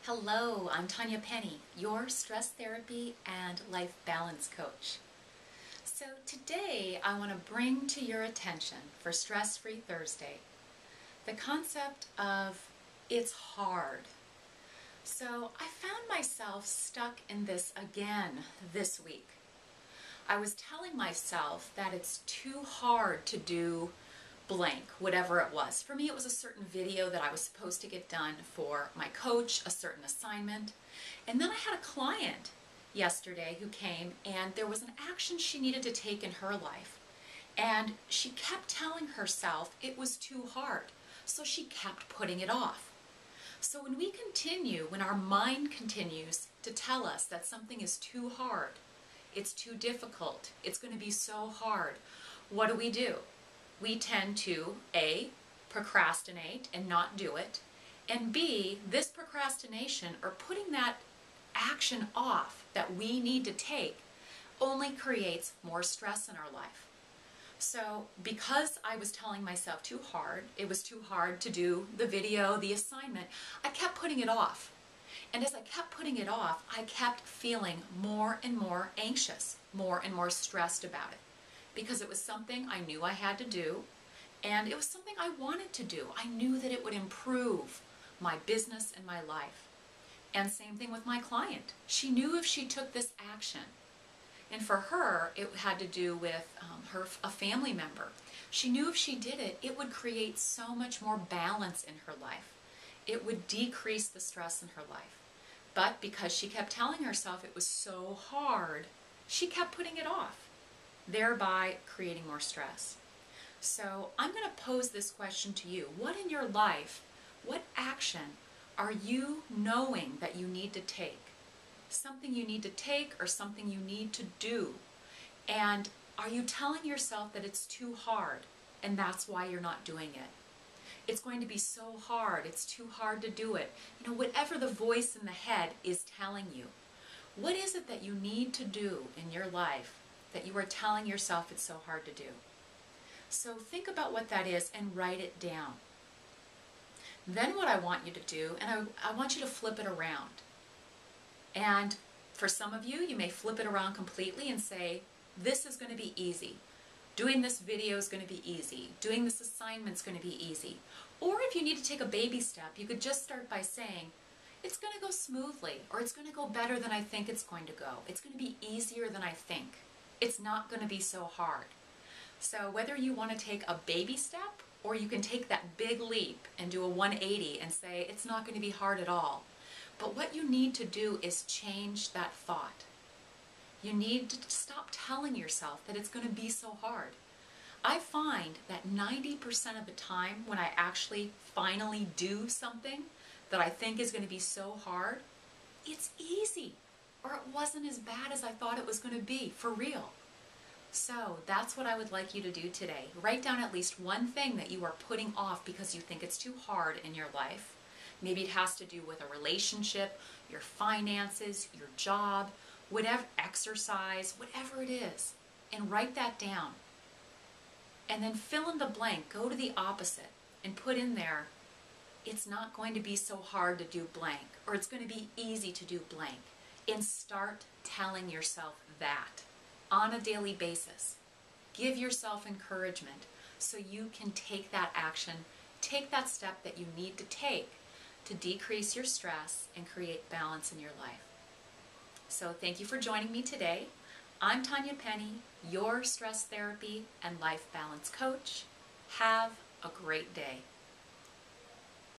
Hello, I'm Tanya Penny, your stress therapy and life balance coach. So today I want to bring to your attention for Stress-Free Thursday the concept of it's hard. So I found myself stuck in this again this week. I was telling myself that it's too hard to do blank, whatever it was. For me, it was a certain video that I was supposed to get done for my coach, a certain assignment. And then I had a client yesterday who came, and there was an action she needed to take in her life. And she kept telling herself it was too hard. So she kept putting it off. So when our mind continues to tell us that something is too hard, it's too difficult, it's going to be so hard, what do? We tend to, A, procrastinate and not do it, and B, this procrastination or putting that action off that we need to take only creates more stress in our life. So because I was telling myself it was too hard to do the video, the assignment, I kept putting it off. And as I kept putting it off, I kept feeling more and more anxious, more and more stressed about it. Because it was something I knew I had to do, and it was something I wanted to do. I knew that it would improve my business and my life. And same thing with my client. She knew if she took this action, and for her, it had to do with a family member. She knew if she did it, it would create so much more balance in her life. It would decrease the stress in her life. But because she kept telling herself it was so hard, she kept putting it off, thereby creating more stress. So I'm going to pose this question to you. What in your life, what action are you knowing that you need to take? Something you need to take or something you need to do? And are you telling yourself that it's too hard and that's why you're not doing it? It's going to be so hard, it's too hard to do it. Whatever the voice in the head is telling you. What is it that you need to do in your life that you are telling yourself it's so hard to do? So think about what that is and write it down. Then what I want you to do, and I want you to flip it around. And for some of you, you may flip it around completely and say, this is going to be easy. Doing this video is going to be easy. Doing this assignment is going to be easy. Or if you need to take a baby step, you could just start by saying, it's going to go smoothly, or it's going to go better than I think it's going to go. It's going to be easier than I think. It's not going to be so hard. So whether you want to take a baby step, or you can take that big leap and do a 180 and say, it's not going to be hard at all. But what you need to do is change that thought. You need to stop telling yourself that it's going to be so hard. I find that 90% of the time when I actually finally do something that I think is going to be so hard, it's easy, or it wasn't as bad as I thought it was going to be, for real. So that's what I would like you to do today. Write down at least one thing that you are putting off because you think it's too hard in your life. Maybe it has to do with a relationship, your finances, your job, whatever, exercise, whatever it is. And write that down. And then fill in the blank, go to the opposite, and put in there, it's not going to be so hard to do blank, or it's going to be easy to do blank. And start telling yourself that on a daily basis. Give yourself encouragement so you can take that action, take that step that you need to take to decrease your stress and create balance in your life. So thank you for joining me today. I'm Tanya Penny, your stress therapy and life balance coach. Have a great day.